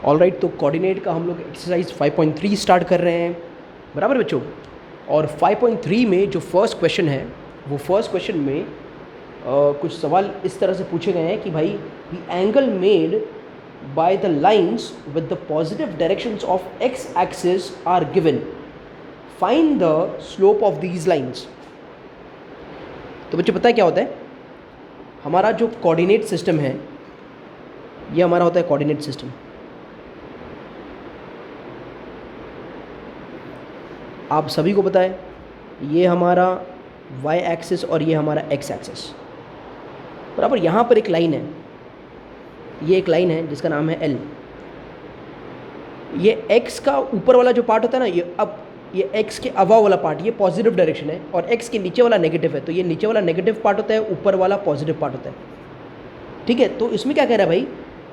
Alright, तो coordinate का हम लोग एक्सरसाइज 5.3 स्टार्ट कर रहे हैं, बराबर बच्चों। और 5.3 में जो फर्स्ट क्वेश्चन है, वो फर्स्ट क्वेश्चन में कुछ सवाल इस तरह से पूछे गए हैं कि भाई the angle made by the lines with the positive directions of x axis are given, find the slope of these lines. तो बच्चों पता है क्या होता है, हमारा जो कोऑर्डिनेट सिस्टम है, ये हमारा होता है कोऑर्डिनेट सिस्टम। आप सभी को पता है ये हमारा y एक्सिस और ये हमारा x एक्सिस, बराबर। यहाँ पर एक लाइन है, ये एक लाइन है जिसका नाम है L। ये x का ऊपर वाला जो पार्ट होता है ना, ये अब ये x के अबव वाला पार्ट ये पॉजिटिव डायरेक्शन है, और x के नीचे वाला नेगेटिव है। तो ये नीचे वाला नेगेटिव पार्ट होता है, ऊपर वाला पॉजिटिव पार्ट होता है, ठीक है। तो इसमें क्या कह रहा है भाई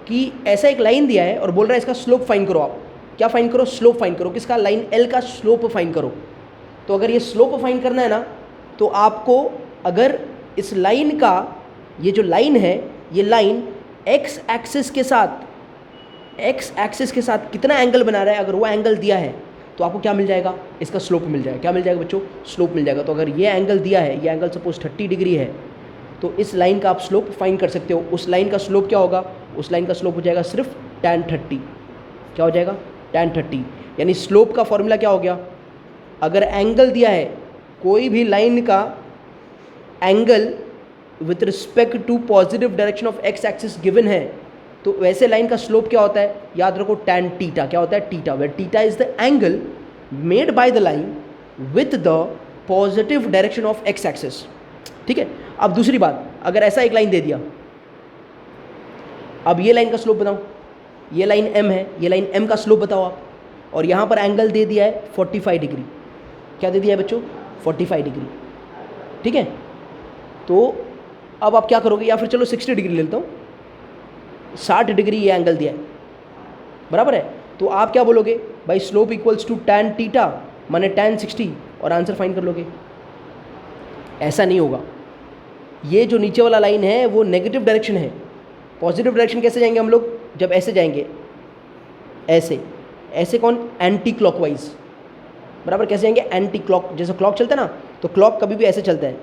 कि ऐसा एक लाइन दिया है और बोल रहा है इसका स्लोप फाइंड करो। आप क्या फाइंड करो? स्लोप फाइंड करो। किसका? लाइन L का स्लोप फाइंड करो। तो अगर ये स्लोप फाइंड करना है ना, तो आपको अगर इस लाइन का, ये जो लाइन है, ये लाइन x एक्सिस के साथ कितना एंगल बना रहा है, अगर वो एंगल दिया है तो आपको क्या मिल जाएगा? इसका स्लोप मिल जाएगा। क्या मिल जाएगा बच्चों? स्लोप मिल जाएगा। तो अगर ये एंगल दिया है, ये एंगल सपोज 30 डिग्री है, तो इस लाइन का आप स्लोप फाइंड कर सकते हो। उस लाइन का स्लोप क्या होगा? उस लाइन का स्लोप हो जाएगा सिर्फ tan 30। क्या हो जाएगा? tan 30। यानी स्लोप का फॉर्मूला क्या हो गया? अगर एंगल दिया है, कोई भी लाइन का angle with respect to positive direction of x axis given है, तो वैसे लाइन का स्लोप क्या होता है? याद रखो, tan थीटा। क्या होता है? Theta. Where theta is the angle made by the line with the positive direction of x axis, ठीक है। अब दूसरी बात, अगर ऐसा एक लाइन दे दिया, अब ये लाइन का स्लोप बताओ। ये लाइन m है, ये लाइन m का स्लोप बताओ आप। और यहाँ पर एंगल दे दिया है 45 डिग्री। क्या दे दिया है बच्चों? 45 डिग्री, ठीक है। तो अब आप क्या करोगे? या फिर चलो 60 डिग्री ले लेता हूँ, 60 डिग्री ये एंगल दिया है, बराबर है। तो आप क्या बोलोगे भाई? Slope equals to tan theta माने tan 60, और आंसर फाइंड कर लोगे। ऐसा नहीं होगा। ये जो नीचे वाला लाइन है वो नेगेटिव डायरेक्शन है। पॉजिटिव डायरेक्शन कैसे जाएंगे हम लोग? जब ऐसे जाएंगे, ऐसे ऐसे कौन? एंटी क्लॉकवाइज, बराबर। कैसे जाएंगे? Anti clock. जैसे क्लॉक चलता है ना, तो क्लॉक कभी भी ऐसे चलता है,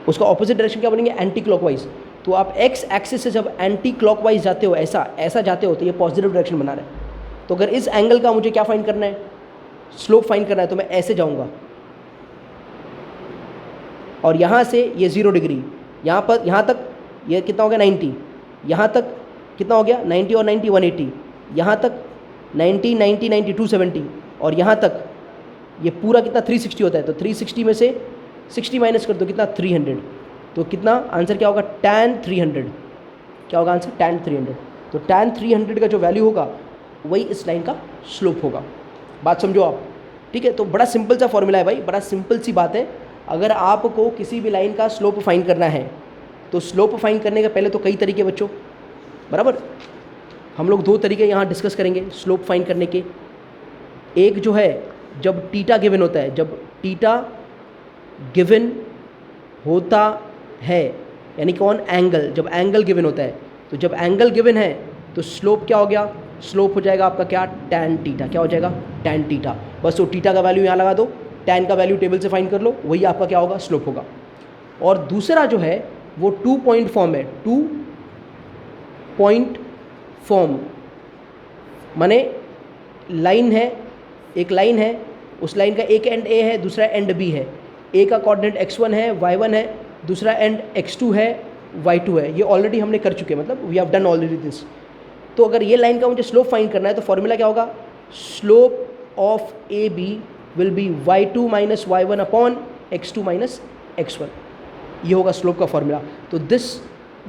उसका ऑपोजिट डायरेक्शन क्या बनेंगे? Anti clockwise. तो आप एक्स एक्सिस से जब एंटी क्लॉकवाइज जाते हो, ऐसा जाते हो, तो ये पॉजिटिव डायरेक्शन बना रहा है। तो अगर इस एंगल का मुझे क्या फाइंड करना है? स्लोप फाइंड करना है, तो मैं ऐसे जाऊंगा, और यहाँ से ये 0 डिग्री, यहाँ तक ये कितना हो गया? 90। यहाँ तक कितना हो गया? 90 और 90 180। यहाँ तक 90 90 90 270, और यहाँ तक ये पूरा कितना? 360 होता है। तो 360 में से 60 माइनस कर दो, कितना? 300। तो कितना आंसर क्या होगा? tan 300। क्या होगा आंसर? tan 300। तो tan 300 का जो वैल्यू होगा वही इस लाइन का स्लोप होगा। बात समझो आप, ठीक है। तो बड़ा सिंपल सा फॉर्मूला है भाई, बड़ा सिंपल सी बात है। अगर आपको किसी भी लाइन का स्लोप फाइंड करना है, तो स्लोप फाइंड करने के पहले तो कई तरीके बच्चों, बराबर। हम लोग 2 तरीके यहाँ डिस्कस करेंगे स्लोप फाइंड करने के। एक जो है, जब थीटा गिवन होता है, जब थीटा गिवन होता है, यानी कौन? एंगल। जब एंगल गिवन होता है, तो जब एंगल गिवन है तो स्लोप क्या हो गया? स्लोप हो जाएगा आपका क्या? tan theta. क्या हो जाएगा? tan theta. बस वो थीटा का वैल्यू यहाँ लगा दो, tan का वैल्यू टेबल से फाइंड कर लो, वही आपका क्या होगा? स्लोप होगा। और दूसरा जो है वो 2 पॉइंट फॉर्म है। 2 पॉइंट फॉर्म माने लाइन है, एक लाइन है, उस लाइन का एक एंड A है, दूसरा एंड B है। A का कोऑर्डिनेट x1 है, y1 है, दूसरा एंड x2 है, y2 है। ये ऑलरेडी हमने कर चुके हैं, मतलब we have done already this. तो अगर ये लाइन का मुझे स्लोप फाइंड करना है, तो फॉर्मूला क्या होगा? Slope of AB will be y2 minus y1 upon x2 minus x1। ये होगा स्लोप का फॉर्मूला। तो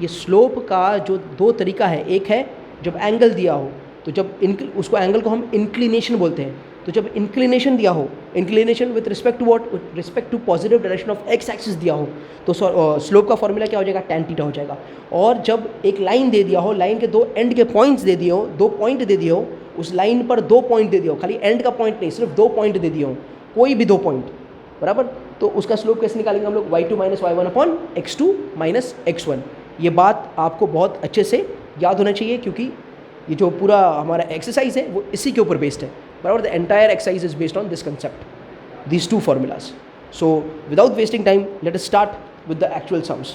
ये स्लोप का जो 2 तरीका है, एक है जब एंगल दिया हो, तो जब उसको एंगल को हम इंक्लिनेशन बोलते हैं। तो जब इंक्लिनेशन दिया हो, inclination with respect to what? Respect to positive direction of x axis दिया हो, तो स्लोप का फॉर्मूला क्या हो जाएगा? tan थीटा हो जाएगा। और जब एक लाइन दे दिया हो, लाइन के 2 एंड के पॉइंट्स दे दिए हो, 2 पॉइंट दे दिए हो, उस लाइन पर 2 पॉइंट दे दिए हो, खाली एंड का पॉइंट नहीं, सिर्फ 2 पॉइंट दे दिए हो, कोई भी 2 पॉइंट, बराबर। तो उसका स्लोप कैसे निकालेंगे हम लोग? y2 minus y1 upon x2 minus x1। ये बात आपको बहुत अच्छे से याद होना चाहिए, क्योंकि ये जो पूरा हमारा एक्सरसाइज है वो इसी के ऊपर बेस्ड है, बराबर। The entire exercise is based on this concept, these two formulas. So without wasting time, let us start with the actual sums.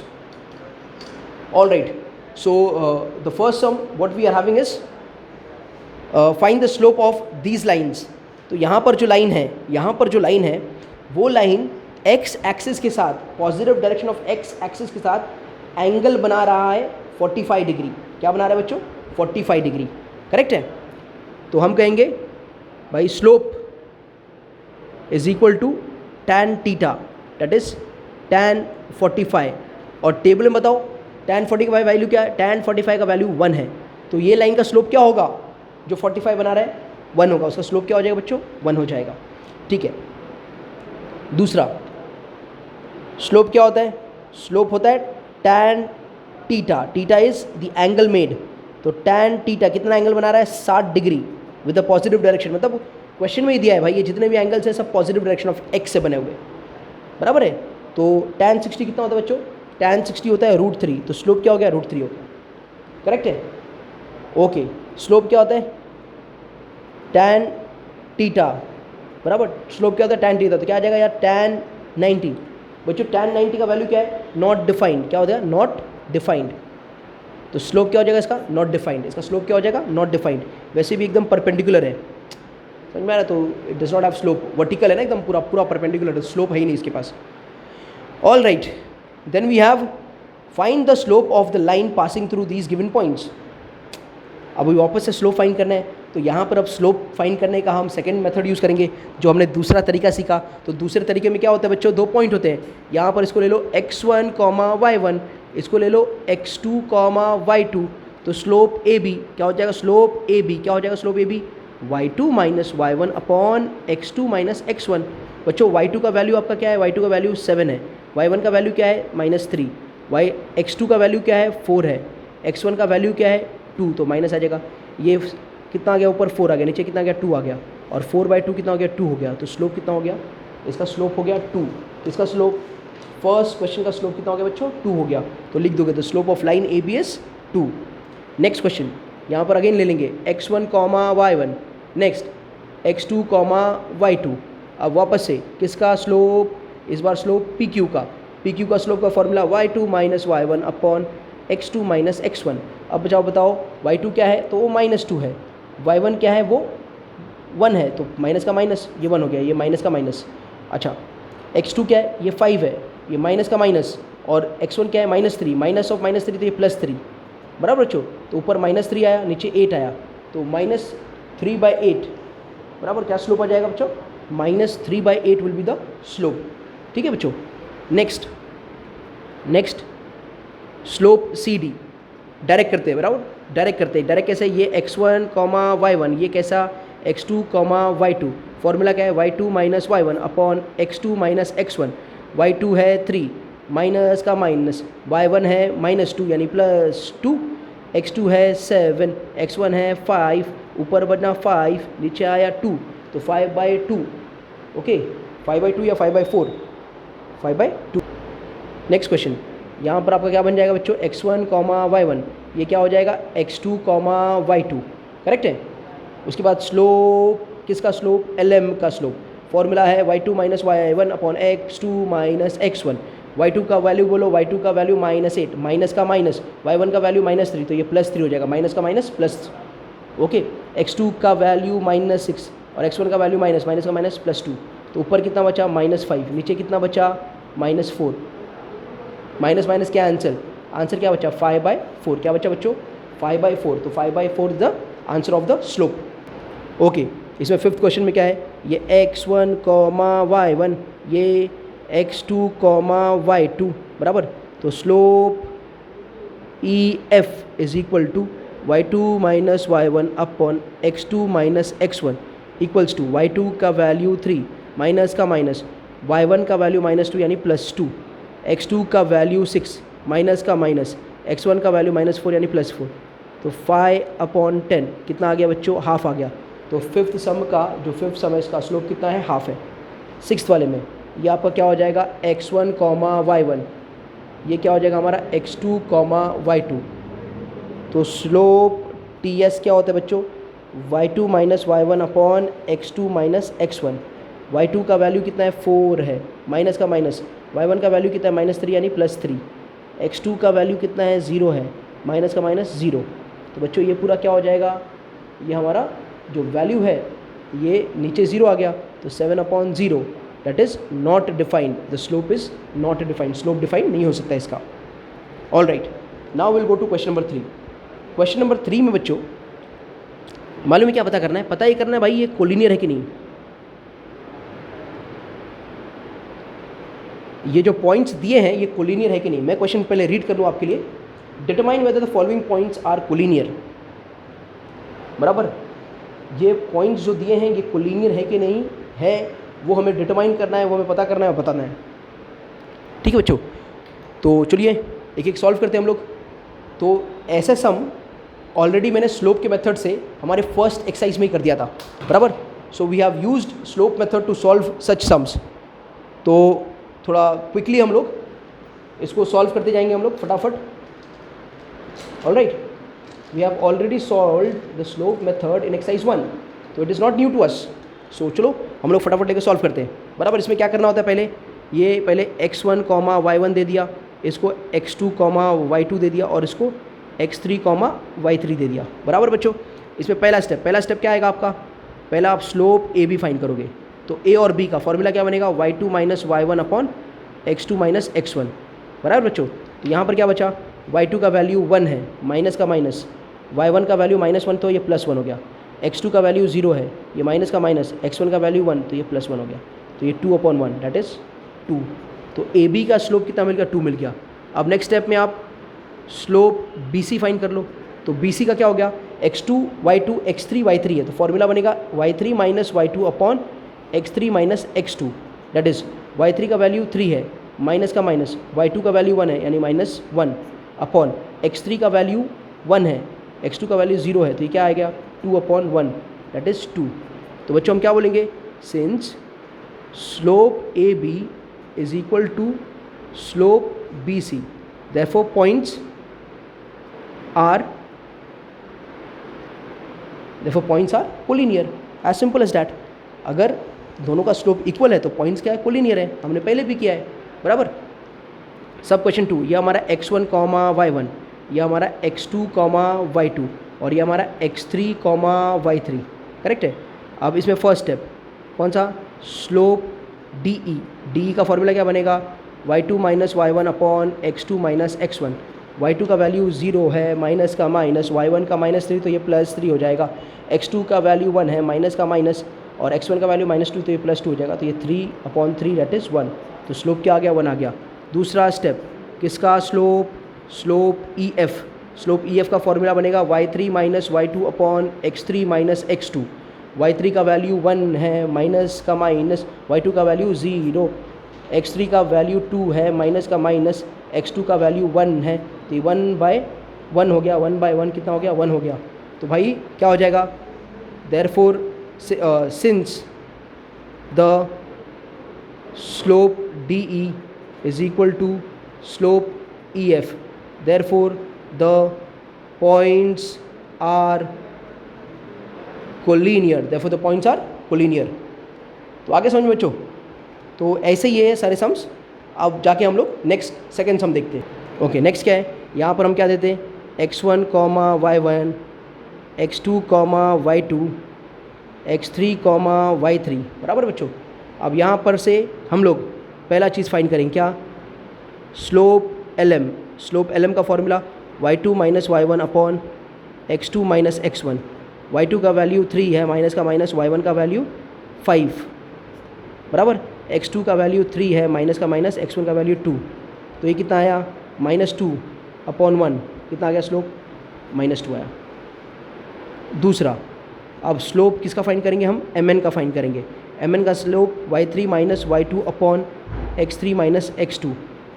All right, so the first sum what we are having is find the slope of these lines. तो यहाँ पर जो line है, यहाँ पर जो line है वो लाइन x एक्सिस के साथ, positive direction of x axis के साथ एंगल बना रहा है 45 डिग्री। क्या बना रहा है बच्चों? 45 डिग्री, करेक्ट है। तो हम कहेंगे भाई slope is equal to tan theta, that is tan 45। और टेबल में बताओ tan 45 का वैल्यू क्या है? tan 45 का वैल्यू 1 है। तो ये लाइन का स्लोप क्या होगा? जो 45 बना रहा है 1 होगा, उसका स्लोप क्या हो जाएगा बच्चों? 1 हो जाएगा, ठीक है। दूसरा स्लोप क्या होता है? स्लोप होता है tan theta, theta is the angle made. तो tan थीटा कितना एंगल बना रहा है? 60 degree with a positive direction. मतलब क्वेश्चन में ही दिया है भाई, ये जितने भी एंगल्स हैं सब पॉजिटिव डायरेक्शन ऑफ x से बने हुए, बराबर है। तो tan 60 कितना होता है बच्चों? tan 60 होता है √3। तो स्लोप क्या हो गया? √3 हो गया, करेक्ट है। ओके, स्लोप क्या होता है? tan थीटा, बराबर। स्लोप क्या होता है? tan theta. तो क्या आ जाएगा यार? tan 90। बच्चों tan 90 का वैल्यू क्या है? Not defined. क्या होता है? Not defined. तो स्लोप क्या हो जाएगा इसका? Not defined. इसका स्लोप क्या हो जाएगा? Not defined. वैसे भी एकदम परपेंडिकुलर है, समझ में आ रहा है? तो it does not have slope, vertical है ना एकदम, पूरा पूरा परपेंडिकुलर, स्लोप है ही नहीं इसके पास। All right, then we have find the slope of the line passing through these given points. अब वापस से स्लोप फाइंड करना है, तो यहाँ पर अब स्लोप फाइंड करने का हम सेकंड मेथड यूज़ करेंगे, जो हमने दूसरा तरीका सीखा। तो दूसरे तरीके में क्या होता है बच्चों? 2 पॉइंट होते हैं। यहाँ पर इसको ले लो x1, y1, इसको ले लो x2, y2। तो स्लोप ए बी क्या हो जाएगा? स्लोप ए बी क्या हो जाएगा? Slope A B y2 minus y1 upon x2 minus x1। बच्चों y2 का वैल्यू आपका क्या है? y2 का वैल्यू 7 है। y1 का वैल्यू क्या है? -3। x2 का वैल्यू क्या है? 4 है। x1 का वैल्यू क्या है? 2। तो माइनस आ जाएगा। ये कितना आ गया? ऊपर 4 आ गया, नीचे कितना आ गया? 2 आ गया। और 4/2 कितना हो गया? 2 हो गया। तो स्लोप कितना हो गया? इसका स्लोप हो गया 2। इसका स्लोप, फर्स्ट क्वेश्चन का स्लोप कितना हो गया बच्चों? 2 हो गया। तो लिख दोगे, तो slope of line A B is 2। Next question यहाँ पर अगेन ले लेंगे x1, y1, next x2, y2। अब वापस से किसका स्लोप? इस बार स्लोप PQ का। PQ का स्लोप का formula y2 minus y1 upon x2 minus x1। अब बताओ y2 क्या है? तो वो -2 है। y1 क्या है? वो 1 है। तो माइनस का माइनस, ये 1 हो गया, ये माइनस का माइनस। अच्छा, x2 क्या है? ये 5 है, ये माइनस का माइनस। और x1 क्या है? -3, माइनस ऑफ -3 तो ये +3, बराबर बच्चों। तो ऊपर -3 आया, नीचे 8 आया, तो -3/8, बराबर। क्या स्लोप आ जाएगा बच्चों? -3/8 विल बी द स्लोप, ठीक है बच्चों। नेक्स्ट स्लोप CD डायरेक्ट करते हैं, बराबर। डायरेक्ट करते हैं, डायरेक्ट कैसे? ये x1, y1, ये कैसा? x2, y2। फॉर्मूला क्या है? y2 minus y1 upon x2 minus x1। y2 है 3, माइनस का माइनस, y1 है -2 यानी +2, x2 है 7, x1 है 5, ऊपर बना 5, नीचे आया 2, तो 5/2। ओके, 5/2 या 5/4? 5/2। नेक्स्ट क्वेश्चन, यहाँ पर आपका क्या बन जाएगा बच्चों? x1, y1, ये क्या हो जाएगा? x2, y2, करेक्ट है। उसके बाद स्लोप, किसका स्लोप? LM का स्लोप। फॉर्मूला है y2 minus y1 upon x2 minus x1। y2 का वैल्यू बोलो, y2 का वैल्यू -8, माइनस का माइनस, y1 का वैल्यू -3, तो ये +3 हो जाएगा, माइनस का माइनस प्लस। ओके, x2 का वैल्यू -6 और x1 का वैल्यू माइनस का माइनस +2। तो ऊपर कितना बचा? -5, नीचे कितना बचा? -4। माइनस क्या आंसर? आंसर क्या बचा? 5/4। क्या बचा बच्चों? 5/4। तो 5/4 the answer of the slope. Okay, इसमें फिफ्थ क्वेश्चन में क्या है? ये x1, y1, ये x2, y2, बराबर। तो slope EF is equal to y2 minus y1 upon x2 minus x1 equals to y2 का वैल्यू 3, माइनस का माइनस, y1 का वैल्यू -2 यानी +2, x2 का वैल्यू 6, माइनस का माइनस, x1 का वैल्यू -4 यानी +4। तो 5/10 कितना आ गया बच्चों? हाफ आ गया। तो फिफ्थ सम है इसका स्लोप कितना है? हाफ है। सिक्स्थ वाले में ये आपका क्या हो जाएगा? x1, y1, ये क्या हो जाएगा हमारा? x2, y2, तो स्लोप टी एस क्या होता है बच्चों, y2 minus y one upon x2 minus x1। y2 का वैल्यू कितना है 4 है, माइनस का माइनस, y1 का वैल्यू कितना है -3 यानी +3, x2 का वैल्यू कितना है 0 है, माइनस का माइनस 0। तो बच्चों ये पूरा क्या हो जाएगा, ये हमारा जो वैल्यू है ये नीचे 0 आ गया, तो 7/0 that is not defined, the slope is not defined, slope defined नहीं हो सकता इसका। All right, now will go to question number 3। Question number 3 में बच्चों मालूम है क्या पता करना है, पता ये करना है भाई ये कोलिनियर है कि नहीं। ये जो पॉइंट्स दिए हैं ये कोलिनियर है कि नहीं। मैं क्वेश्चन पहले रीड कर लूँ आपके लिए। Determine whether the following points are collinear, बराबर। ये पॉइंट्स जो दिए हैं ये कोलिनियर है कि नहीं है, वो हमें डिटरमाइन करना है, वो हमें पता करना है और बताना है। ठीक है बच्चों, तो चलिए एक एक सॉल्व करते हैं हम लोग। तो ऐसे सम ऑलरेडी मैंने स्लोप के मेथड से हमारे फर्स्ट एक्सरसाइज में ही कर दिया था, बराबर। So we have used slope method to solve such sums. तो थोड़ा क्विकली हम लोग इसको सॉल्व करते जाएंगे हम लोग फटाफट। Alright, we have already solved the slope method in exercise 1, तो it is not new to us. So चलो हम लोग फटाफट लेकर सॉल्व करते हैं, बराबर। इसमें क्या करना होता है, पहले x1 y1 दे दिया, इसको x2 y2 दे दिया और इसको x3 y3 दे दिया, बराबर बच्चों। इसमें पहला स्टेप क्या आएगा आपका, पहला आप स्लोप ए बी फाइंड करोगे। तो ए और बी का फॉर्मूला क्या बनेगा, y2 minus y1 upon x2 minus x1, बराबर बच्चों। तो यहाँ पर क्या बचा, y2 का वैल्यू 1 है, माइनस का माइनस, y1 का वैल्यू -1 तो ये +1 हो गया, x2 का वैल्यू 0 है, ये माइनस का माइनस, x1 का वैल्यू 1 तो ये +1 हो गया, तो ये 2/1 दैट इज़ 2। तो ए बी का स्लोप कितना मिल गया, 2 मिल गया। अब नेक्स्ट स्टेप में आप स्लोप बी सी फाइंड कर लो। तो बी सी का क्या हो गया, x2 y2 x3 y3 है, तो फॉर्मूला बनेगा y3 minus y2 upon x3 minus x2 that is y3 का वैल्यू 3 है, माइनस का माइनस, y2 का वैल्यू 1 है यानी -1 अपॉन x3 का वैल्यू 1 है, x2 का वैल्यू 0 है, तो ये क्या आ गया 2/1 दैट इज़ 2। तो बच्चों हम क्या बोलेंगे, since slope A B is equal to slope B C, therefore points are collinear, as simple as that। अगर दोनों का स्लोप इक्वल है तो पॉइंट्स क्या है, कोलिनियर है, हमने पहले भी किया है, बराबर। सब क्वेश्चन 2, ये हमारा x1 y1, यह हमारा x2 y2 और ये हमारा x3 y3, करेक्ट है। अब इसमें फर्स्ट स्टेप कौन सा, स्लोप डी का फॉर्मूला क्या बनेगा, y2 minus y1 upon x2 minus x1। y2 का वैल्यू 0 है, माइनस का माइनस, y1 का -3 तो ये +3 हो जाएगा, x2 का वैल्यू 1 है, माइनस का माइनस, और x1 का वैल्यू -2 तो ये +2 हो जाएगा, तो ये 3/3 दैट इज़ 1। तो स्लोप क्या आ गया, 1 आ गया। दूसरा स्टेप किसका, स्लोप ई एफ का फॉर्मूला बनेगा y3 minus y2 upon x3 minus x2। y3 का वैल्यू 1 है, माइनस का माइनस, y2 का वैल्यू 0, x3 का वैल्यू 2 है, माइनस का माइनस, x2 का वैल्यू 1 है, तो ये 1/1 हो गया, 1/1 कितना हो गया, 1 हो गया। तो भाई क्या हो जाएगा, therefore since the slope D E is equal to slope E F, therefore the points are collinear, therefore the points are collinear. तो आगे समझ में बच्चों, तो ऐसे ही है सारे सम्स। अब जाके हम लोग नेक्स्ट सेकेंड सम देखते हैं। ओके, नेक्स्ट क्या है, यहाँ पर हम क्या देते हैं, x1 y1, x2 y2, x3 y3, बराबर बच्चों। अब यहाँ पर से हम लोग पहला चीज़ फाइंड करेंगे, क्या, स्लोप एल एम का formula y2 minus y1 upon x2 minus x1। y2 का वैल्यू 3 है, माइनस का माइनस, y1 का वैल्यू 5, बराबर। x2 का वैल्यू 3 है, माइनस का माइनस, x1 का वैल्यू 2, तो ये कितना आया, -2/1, कितना आ गया स्लोप, -2 आया। दूसरा, अब स्लोप किसका फाइंड करेंगे हम, mn का फाइंड करेंगे। mn का slope y3 minus y2 upon x3 minus x2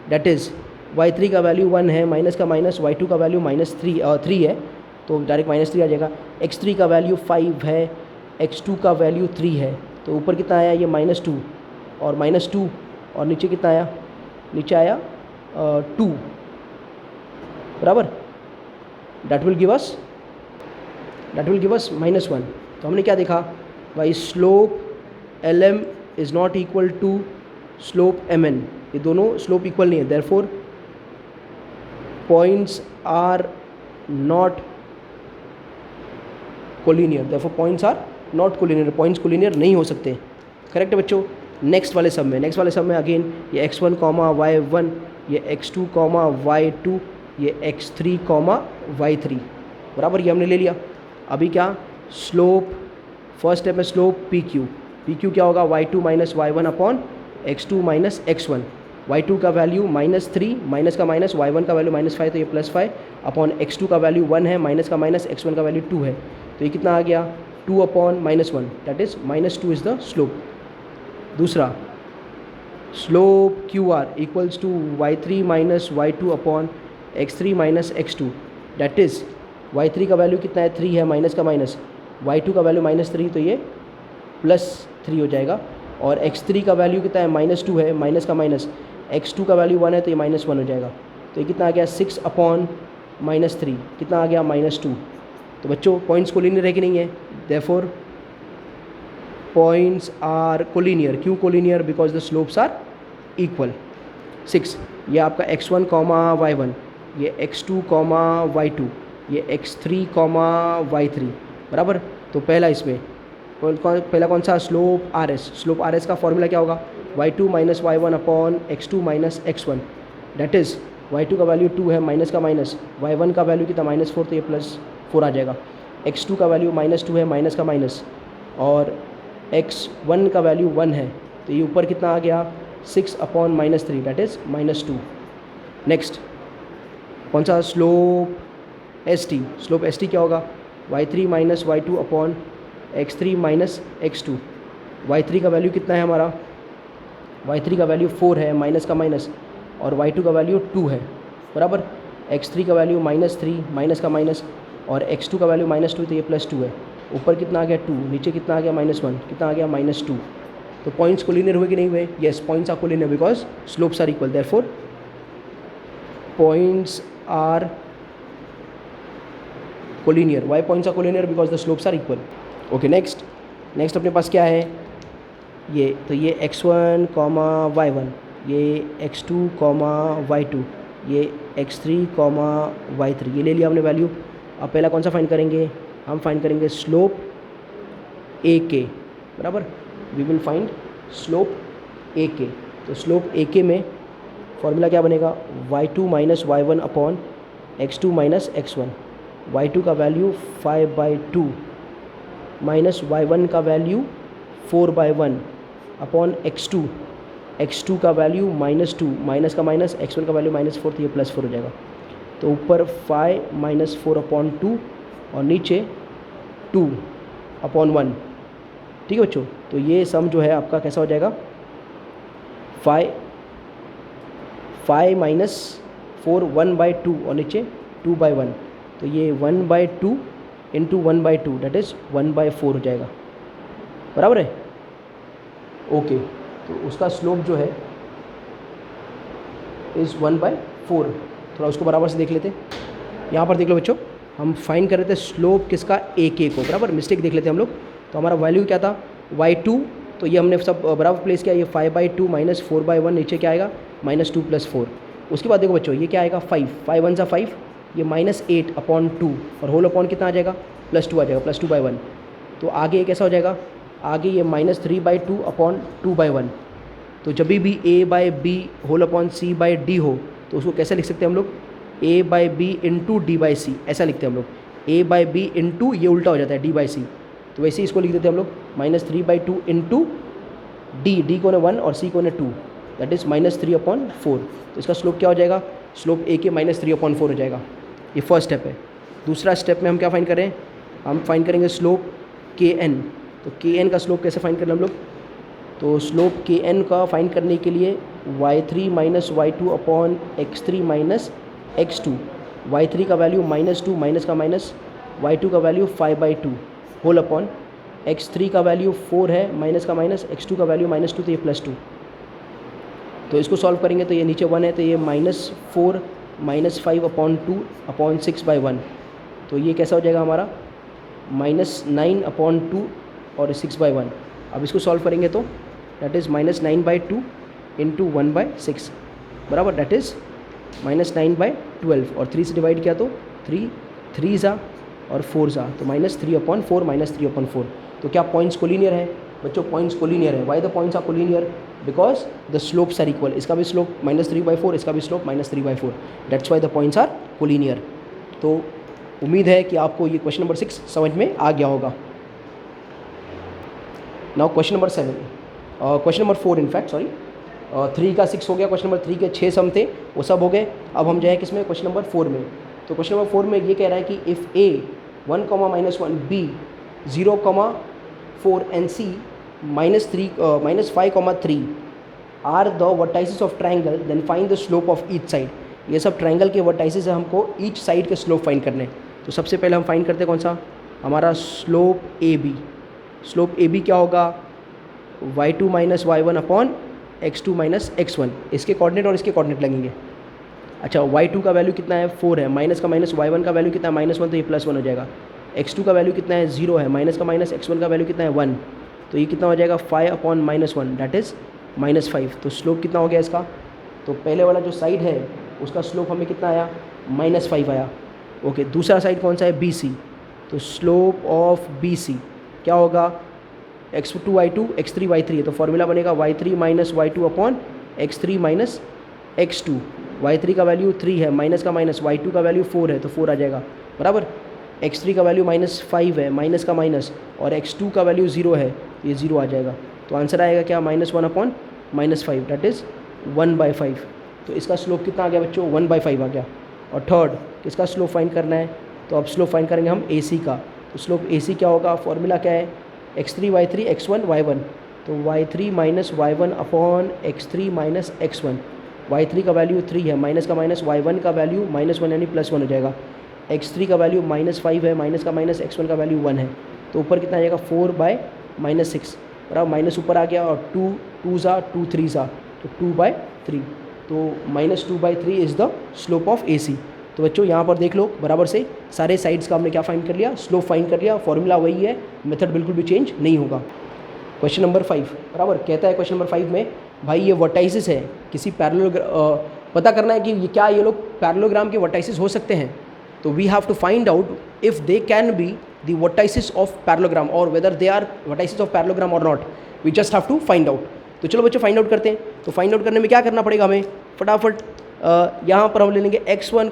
that is y3 का वैल्यू 1 है, माइनस का माइनस, y2 का वैल्यू -3 है, तो डायरेक्ट -3 आ जाएगा। x3 का वैल्यू 5 है, x2 का वैल्यू 3 है, तो ऊपर कितना आया, ये -2 और -2, और नीचे कितना आया, नीचे आया 2, बराबर। That will give us -1। तो हमने क्या देखा भाई, slope LM is not equal to slope MN, ये दोनों स्लोप इक्वल नहीं है, therefore points are not collinear, therefore points are not collinear, points collinear नहीं हो सकते। करेक्ट है बच्चों। नेक्स्ट वाले सब में अगेन ये x1 y1, ये x2 y2, ये x3 y3, बराबर, ये हमने ले लिया। अभी क्या, स्लोप, फर्स्ट स्टेप में स्लोप PQ क्या होगा, y2 minus y1 upon x2 minus x1। y2 का वैल्यू -3, माइनस का माइनस, y1 का वैल्यू -5, तो ये +5 अपॉन x2 का वैल्यू 1 है, माइनस का माइनस, x1 का वैल्यू 2 है, तो ये कितना आ गया 2 upon -1, that is -2 is the slope. दूसरा, slope QR equals to y3 minus y2 upon x3 minus x2, that is y3 का वैल्यू कितना है 3 है, माइनस का माइनस, y2 का वैल्यू -3, तो ये +3 हो जाएगा, और x3 का वैल्यू कितना है -2 है, माइनस का माइनस, x2 का वैल्यू 1 है, तो ये -1 हो जाएगा, तो ये कितना आ गया 6 अपॉन -3, कितना आ गया -2। तो बच्चों पॉइंट्स कोलिनियर है कि नहीं है, देयरफॉर पॉइंट्स आर कोलिनियर। क्यों collinear, because the slopes are equal. 6, ये आपका x1 y1, ये x2 y2, ये x3 y3, बराबर। तो पहला इसमें पहला कौन सा, स्लोप RS का फॉर्मूला क्या होगा, y2 minus y1 upon x2 minus x1, that is y2 का वैल्यू 2 है, माइनस का माइनस, y1 का वैल्यू कितना -4, तो ये +4 आ जाएगा, x2 का वैल्यू -2 है, माइनस का माइनस, और x1 का वैल्यू 1 है, तो ये ऊपर कितना आ गया 6 अपॉन -3, दैट इज़ -2। नेक्स्ट कौन सा, स्लोप ST क्या होगा, y3 minus y2 upon x3 minus x2। y3 का वैल्यू कितना है हमारा, y3 का वैल्यू 4 है, माइनस का माइनस, और y2 का वैल्यू 2 है, बराबर। x3 का वैल्यू -3, माइनस का माइनस, और x2 का वैल्यू -2, तो ये +2 है, ऊपर कितना आ गया 2, नीचे कितना आ गया -1, कितना आ गया -2। तो पॉइंट्स कोलिनियर हुए कि नहीं हुए, yes, points are collinear because slopes are equal, therefore points are collinear. Why points are collinear, because the slopes are equal. Okay, next अपने पास क्या है, ये तो ये x1 y1, ये x2 y2, ये x3 y3, ये ले लिया हमने वैल्यू। अब पहला कौन सा फाइंड करेंगे, हम फाइंड करेंगे स्लोप AK, बराबर, we will find slope AK। तो स्लोप AK में फॉर्मूला क्या बनेगा, y2 minus y1 upon x2 minus x1। y2 का वैल्यू 5/2 माइनस y1 का वैल्यू 4/1 अपॉन x2 का वैल्यू -2, माइनस का माइनस, x1 का वैल्यू -4, तो ये +4 हो जाएगा। तो ऊपर 5 माइनस 4 अपॉन 2 और नीचे 2 अपॉन 1, ठीक है बच्चों। तो ये सम जो है आपका कैसा हो जाएगा, 5 माइनस 4 1/2 और नीचे 2/1, तो ये 1/2 इंटू 1/2, डेट इज़ 1/4 हो जाएगा, बराबर है। ओके, तो उसका स्लोप जो है इज़ 1/4। थोड़ा उसको बराबर से देख लेते हैं। यहाँ पर देख लो बच्चों, हम फाइंड कर रहे थे स्लोप किसका, AK को, बराबर। मिस्टेक देख लेते हैं हम लोग। तो हमारा वैल्यू क्या था, y2, तो ये हमने सब बराबर प्लेस किया, ये 5/2 माइनस 4/1, नीचे क्या आएगा -2 + 4। उसके बाद देखो बच्चों, ये क्या आएगा 5, 5 1 5, ये -8 अपॉन 2, और होल अपॉन कितना आ जाएगा +2 आ जाएगा, +2/1। तो आगे ये कैसा हो जाएगा, आगे ये -3/2 अपॉन 2/1। तो जब भी A/B होल अपॉन C/D हो, तो उसको कैसे लिख सकते हैं हम लोग, A/B इंटू D/C, ऐसा लिखते हैं हम लोग। A/B इंटू, ये उल्टा हो जाता है D/C, तो वैसे ही इसको लिख देते हैं हम लोग -3/2 इंटू D को 1 और C को 2, दैट इज़ -3/4। तो इसका स्लोप क्या हो जाएगा, स्लोप AK -3/4 हो जाएगा। ये फर्स्ट स्टेप है। दूसरा स्टेप में हम क्या फाइंड करें, हम फाइंड करेंगे स्लोप KN। तो KN का स्लोप कैसे फाइंड करें हम लोग, तो स्लोप KN का फाइंड करने के लिए y3 minus y2 upon x3 minus x2। y3 का वैल्यू -2, माइनस का माइनस, y2 का वैल्यू 5/2 होल अपॉन x3 का वैल्यू 4 है, माइनस का माइनस, x2 का वैल्यू -2, तो ये +2। तो इसको सॉल्व करेंगे तो ये नीचे 1 है, तो ये -4 -5 अपॉन 2 अपॉन 6/1, तो ये कैसा हो जाएगा हमारा -9/2 और 6/1। अब इसको सॉल्व करेंगे तो दैट इज़ -9/2 इंटू 1/6 बराबर, दैट इज़ -9/12 और 3 से डिवाइड किया तो 3 ज़ा और 4 ज़ा, तो -3/4 तो क्या पॉइंट्स कोलिनियर है बच्चों? पॉइंट्स कोलिनियर है। Why the points are collinear? Because the slopes are equal. इसका भी स्लोप -3/4, इसका भी slope -3/4, that's why the points are collinear. तो उम्मीद है कि आपको ये क्वेश्चन नंबर 6 समझ में आ गया होगा। Now question number 7, question number 4 in fact sorry, 3 का 6 हो गया, क्वेश्चन नंबर 3 के 6 सम थे वो सब हो गए। अब हम जाए किसमें? क्वेश्चन नंबर 4 में। तो क्वेश्चन नंबर 4 में ये कह रहा है कि if A 1, -1, B 0, 4 and C -5, 3 are the vertices of triangle, then find the slope of each side. ये सब ट्राइंगल के वर्टाइसिस है, हमको ईच साइड के स्लोप फाइंड करने। तो सबसे पहले हम फाइंड करते हैं कौन सा? हमारा स्लोप AB। स्लोप AB क्या होगा? y2 - y1 upon x2 - x1। इसके कोऑर्डिनेट और इसके कोऑर्डिनेट लगेंगे। अच्छा, y2 का वैल्यू कितना है? 4 है, माइनस का माइनस y1 का वैल्यू कितना है? -1, तो ये +1 हो जाएगा। x2 का वैल्यू कितना है? 0 है, माइनस का माइनस x1 का वैल्यू कितना है? 1, तो ये कितना हो जाएगा? 5/-1 दैट इज़ -5। तो स्लोप कितना हो गया इसका? तो पहले वाला जो साइड है उसका स्लोप हमें कितना आया? -5 आया। ओके, दूसरा साइड कौन सा है? BC। तो स्लोप ऑफ BC क्या होगा? x2 y2 x3 y3 है, तो फॉर्मूला बनेगा y3 - y2 upon x3 - x2। y3 का वैल्यू 3 है, माइनस का माइनस y2 का वैल्यू 4 है, तो 4 आ जाएगा बराबर। x3 का वैल्यू -5 है, माइनस का माइनस, और x2 का वैल्यू 0 है, ये 0 आ जाएगा। तो आंसर आएगा क्या? -1 अपॉन -5 दैट इज़ 1/5। तो इसका स्लोप कितना आ गया बच्चों? 1/5 आ गया। और थर्ड, किसका स्लोप फाइंड करना है? तो अब स्लोप फाइंड करेंगे हम AC का। तो स्लोप AC क्या होगा? फॉर्मूला क्या है? x3 y3 x1 y1, तो y3 - y1 upon x3 - x1। y3 का वैल्यू 3 है, माइनस का माइनस y1 का वैल्यू -1 यानी +1 हो जाएगा। x3 का वैल्यू -5 है, माइनस का माइनस x1 का वैल्यू 1 है, तो ऊपर कितना आ जाएगा? 4/-6 बराबर, माइनस ऊपर आ गया, और 2 ज़ा 2 3 ज़ा, तो 2/3, तो -2/3 is the slope of AC। तो बच्चों यहाँ पर देख लो बराबर से सारे साइड्स का हमने क्या फाइंड कर लिया? स्लोप फाइंड कर लिया। फॉर्मूला वही है, मेथड बिल्कुल भी चेंज नहीं होगा। क्वेश्चन नंबर 5 बराबर कहता है, क्वेश्चन नंबर 5 में भाई ये वर्टाइसिस है किसी पता करना है कि ये क्या ये लोग पैरेललोग्राम के वर्टाइसिस हो सकते हैं। तो we have to find out if they can be the vertices of parallelogram और whether they are vertices of parallelogram और not. We just have to find out. तो चलो बच्चों फाइंड आउट करते हैं। तो फाइंड आउट करने में क्या करना पड़ेगा हमें? फटाफट यहाँ पर हम ले लेंगे x1,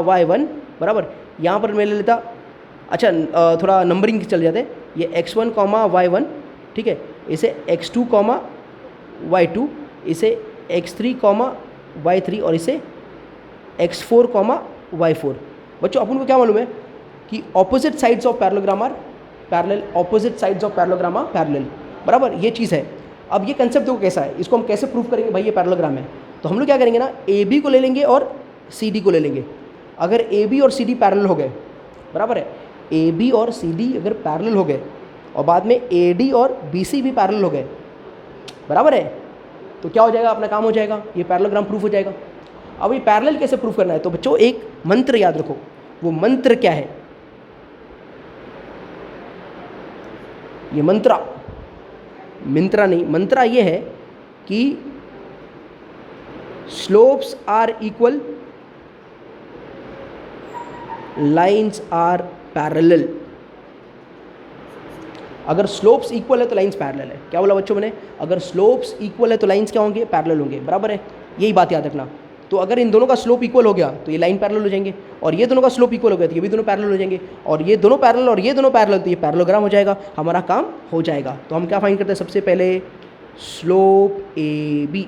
y1 बराबर। यहाँ पर मैं ले लेता, अच्छा थोड़ा नंबरिंग चल जाते हैं। ये x1, y1 ठीक है, इसे x2, y2, इसे x3, y3 और इसे x4, y4। बच्चों अपन को क्या मालूम है कि opposite sides of parallelogram are parallel, opposite sides of parallelogram are parallel बराबर, ये चीज़ है। अब ये कंसेप्ट देखो कैसा है, इसको हम कैसे प्रूव करेंगे भाई ये पैरेललोग्राम है। तो हम लोग क्या करेंगे ना, AB को ले लेंगे और CD को ले लेंगे। अगर AB और CD पैरेलल हो गए बराबर है, AB और CD अगर पैरेलल हो गए और बाद में AD और BC भी पैरेलल हो गए बराबर है, तो क्या हो जाएगा? अपना काम हो जाएगा, ये पैरेललोग्राम प्रूफ हो जाएगा। अब ये पैरेलल कैसे प्रूफ करना है? तो बच्चों एक मंत्र याद रखो। वो मंत्र क्या है? ये मंत्रा नहीं, मंत्रा ये है कि slopes are equal, lines are parallel. अगर स्लोप्स इक्वल है तो लाइंस पैरेलल है। क्या बोला बच्चों मैंने? अगर स्लोप्स इक्वल है तो लाइंस क्या होंगे? पैरेलल होंगे बराबर है, यही बात याद रखना। तो अगर इन दोनों का स्लोप इक्वल हो गया तो ये लाइन पैरेलल हो जाएंगे, और ये दोनों का स्लोप इक्वल हो गया तो ये भी दोनों पैरेलल हो जाएंगे, और ये दोनों पैरेलल और ये दोनों पैरेलल, तो ये पैरेललोग्राम हो जाएगा, हमारा काम हो जाएगा। तो हम क्या फाइंड करते हैं? सबसे पहले स्लोप AB।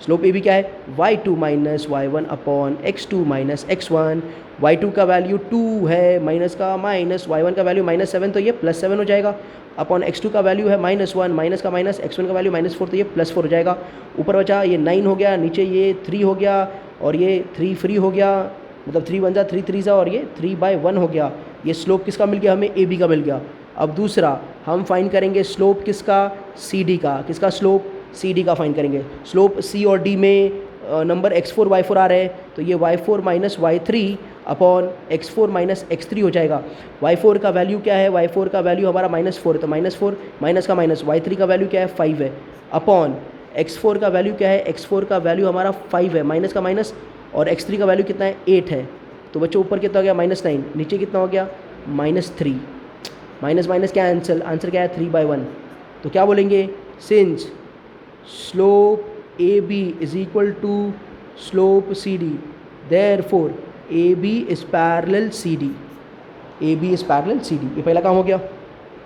स्लोप AB क्या है? y2 - y1 upon x2 - x1। y2 का वैल्यू 2 है, माइनस का माइनस, y1 का वैल्यू -7, तो ये +7 हो जाएगा, अपॉन x2 का वैल्यू है -1, माइनस का माइनस, x1 का वैल्यू -4, तो ये +4 हो जाएगा। ऊपर बचा ये 9 हो गया, नीचे ये 3 हो गया, और ये 3 फ्री हो गया, मतलब 3 1 जा 3 3 जा, और ये 3/1 हो गया। ये स्लोप किसका मिल गया? हमें AB का मिल गया। अब दूसरा हम फाइंड करेंगे स्लोप किसका? CD का। किसका स्लोप? CD का फाइंड करेंगे। स्लोप C और D में नंबर x4 y4 आ रहे हैं, तो ये y4 minus y3 upon x4 minus x3 हो जाएगा। y4 का वैल्यू क्या है, y4 का वैल्यू हमारा -4 है, तो -4 माइनस का माइनस, y3 का वैल्यू क्या है 5 है, अपॉन x4 का वैल्यू क्या है, x4 का वैल्यू हमारा 5 है, माइनस का माइनस, और x3 का वैल्यू कितना है 8 है। तो बच्चों ऊपर कितना हो गया -9, नीचे कितना हो गया -3, माइनस माइनस क्या है आंसर, आंसर क्या है 3/1। तो क्या बोलेंगे, since slope AB is equal to slope CD, therefore AB is parallel CD, AB is parallel CD। ये पहला काम हो गया।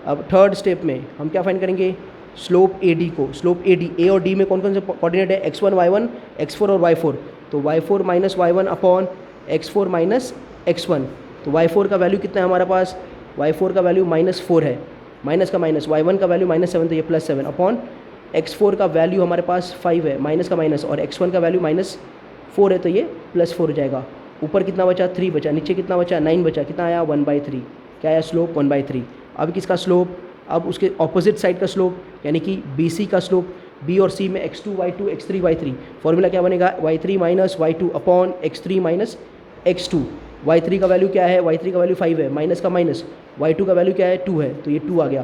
अब थर्ड स्टेप में हम क्या फाइंड करेंगे, स्लोप AD को, स्लोप AD, A और D में कौन कौन से कोऑर्डिनेट है, x1 y1 x4 और y4, तो y4 minus y1 upon x4 minus x1। तो y4 का वैल्यू कितना है हमारे पास, y4 का वैल्यू -4 है, माइनस का माइनस, y1 का वैल्यू -7 तो ये +7 अपॉन x4 का वैल्यू हमारे पास 5 है, माइनस का माइनस, और x1 का वैल्यू -4 है तो ये +4 हो जाएगा। ऊपर कितना बचा 3 बचा, नीचे कितना बचा 9 बचा, कितना आया 1/3, क्या आया स्लोप 1/3। अब किसका स्लोप, अब उसके ऑपोजिट साइड का स्लोप यानी कि BC का स्लोप, B और C में x2 y2 x3 y3, formula क्या बनेगा y3 minus y2 upon x3 minus x2। y3 का वैल्यू क्या है, y3 का वैल्यू 5 है, माइनस का माइनस, y2 का वैल्यू क्या है 2 है तो ये 2 आ गया।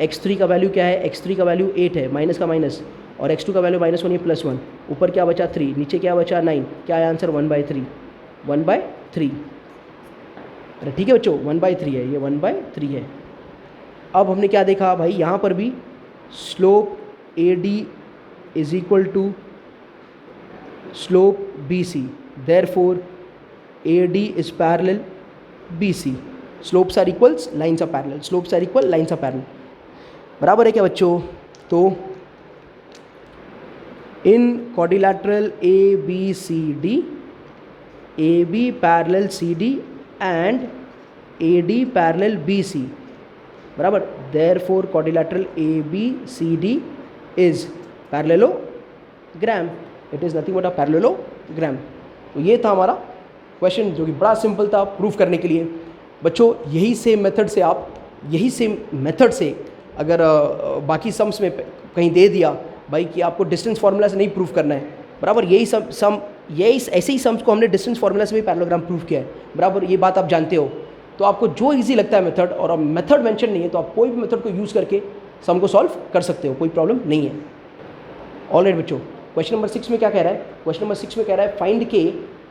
x3 का वैल्यू क्या है, x3 का वैल्यू 8 है, माइनस का माइनस, और x2 का वैल्यू -1 ये +1, ऊपर क्या बचा 3, नीचे क्या बचा 9, क्या है आंसर 1/3, 1/3। अरे ठीक है बच्चों 1/3 है, ये 1/3 है। अब हमने क्या देखा भाई, यहाँ पर भी slope AD is equal to slope BC, therefore AD is parallel BC, slopes are equals lines are parallel, slopes are equal lines are parallel, बराबर है क्या बच्चों। तो in quadrilateral ABCD, AB parallel CD and AD parallel BC, बराबर, therefore quadrilateral ABCD is parallelogram, it is nothing but a parallelogram. तो ये था हमारा क्वेश्चन जो कि बड़ा सिंपल था प्रूफ करने के लिए। बच्चों यही सेम मेथड से आप, यही सेम मेथड से अगर बाकी सम्स में कहीं दे दिया भाई कि आपको डिस्टेंस फार्मूला से नहीं प्रूफ करना है, बराबर, यही सम यही ऐसे ही सम्स को हमने डिस्टेंस फार्मूला से भी पैरेललोग्राम प्रूफ किया है, बराबर, ये बात आप जानते हो। तो आपको जो इजी लगता है मेथड, और अब मेथड मेंशन नहीं है तो आप कोई भी मेथड को यूज़ करके सम को सॉल्व कर सकते हो, कोई प्रॉब्लम नहीं है। ऑलराइट बच्चों, क्वेश्चन नंबर 6 में क्या कह रहा है, क्वेश्चन नंबर 6 में कह रहा है फाइंड के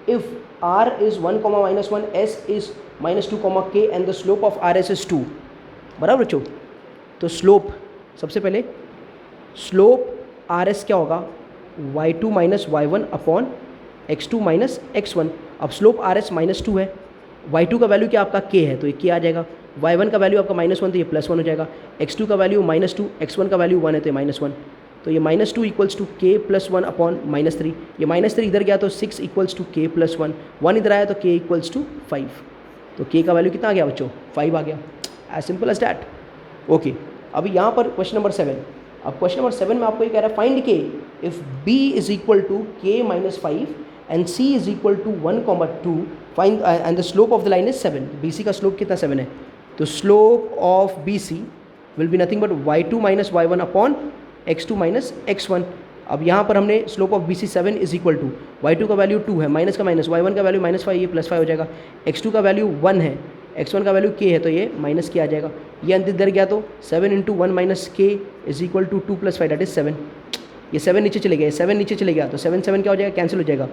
if R is 1, -1, S is -2, K and the slope of RS is 2, बराबर बच्चों। तो स्लोप, सबसे पहले स्लोप RS क्या होगा, y2 minus y1 upon x2 minus x1। अब स्लोप RS -2 है, y2 का वैल्यू क्या आपका k है तो ये k आ जाएगा, y1 का वैल्यू आपका -1 तो ये +1 हो जाएगा, x2 का वैल्यू -2, x1 का वैल्यू 1 है तो ये -1, तो ये -2 इक्वल्स टू k + 1 अपॉन -3, ये -3 इधर गया तो 6 इक्वल्स टू k + 1, 1 इधर आया तो k इक्वल्स टू 5, तो k का वैल्यू कितना आ गया बच्चों 5 आ गया, as simple as that. Okay, अभी यहाँ पर क्वेश्चन नंबर 7, अब क्वेश्चन नंबर 7 में आपको ये कह रहा है फाइंड के if b is equal to k - 5 and c is equal to 1, 2 find and the slope of the line is 7, BC का स्लोप कितना 7 है, तो slope of BC will be nothing but y2 minus y1 upon x2 minus x1। अब यहाँ पर हमने slope of BC 7 is equal to y2 का value 2 है, माइनस का माइनस, y1 का वैल्यू -5 ये +5 हो जाएगा, x2 का वैल्यू 1 है, x1 का वैल्यू k है तो ये माइनस k आ जाएगा, ये अंदर इधर गया तो 7 × 1 minus k is equal to 2 + 5 that is 7, ये 7 नीचे चले गए, 7 नीचे चले गया तो 7 क्या हो जाएगा कैंसिल हो जाएगा,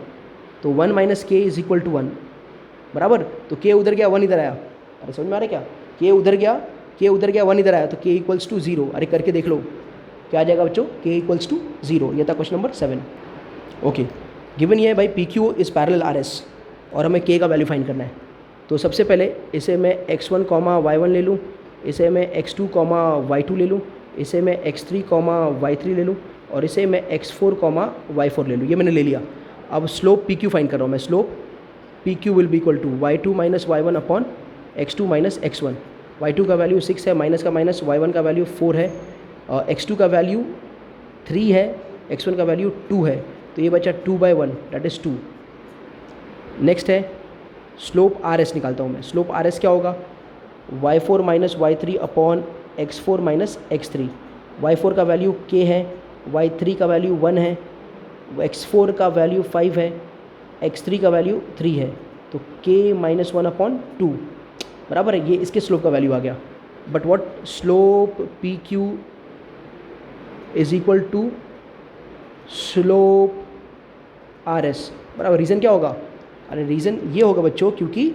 तो 1 minus k is equal to 1, बराबर, तो k उधर गया 1 इधर आया, अरे समझ में आ रहा है क्या, k उधर गया 1 इधर आया तो k इक्वल्स टू 0, अरे करके देख लो क्या आ जाएगा बच्चों, k इक्वल्स टू 0, ये था क्वेश्चन नंबर 7। ओके, गिवन ये है भाई PQ इज पैरेलल RS और हमें k का वैल्यू फाइंड करना है, तो सबसे पहले इसे मैं x1, y1 ले लूँ, इसे मैं x2, y2 ले लूँ, इसे मैं x3, y3 ले लूँ, और इसे मैं x4, y4 ले लूँ, ये मैंने ले लिया। अब स्लोप PQ फाइंड कर रहा हूँ मैं, slope PQ will be equal to y2 minus y1 upon x2 minus x1, y2 का वैल्यू 6 है, माइनस का माइनस, y1 का वैल्यू 4 है, x2 का वैल्यू 3 है, x1 का वैल्यू 2 है, तो ये बचा 2/1 दैट इज़ 2। नेक्स्ट है स्लोप RS निकालता हूँ मैं, स्लोप RS क्या होगा, y4 minus y3 upon x4 minus x3, y4 का वैल्यू k है, y3 का वैल्यू 1 है, x4 का वैल्यू 5 है, x3 का वैल्यू 3 है, तो k-1/2 बराबर है, ये इसके स्लोप का वैल्यू आ गया. But what slope P Q is equal to slope R S बराबर. रीज़न क्या होगा? अरे रीज़न ये होगा बच्चों, क्योंकि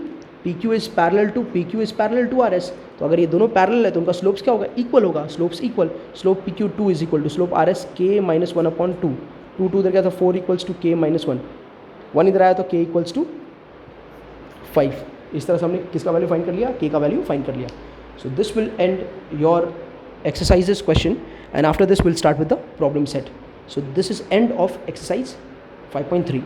P Q is parallel to R S. तो अगर ये दोनों पैरेलल है तो उनका स्लोप्स क्या होगा? इक्वल होगा. Slopes equal. Slope P Q 2 is equal to slope R S k-1/2. 2 इधर गया तो 4 इक्वल्स टू k-1. 1 इधर आया तो k इक्वल्स टू 5. इस तरह से हमने किसका वैल्यू फाइंड कर लिया? k का वैल्यू फाइंड कर लिया. So this will and your exercises question, and after this we'll start with the problem set. So this is end of exercise 5.3.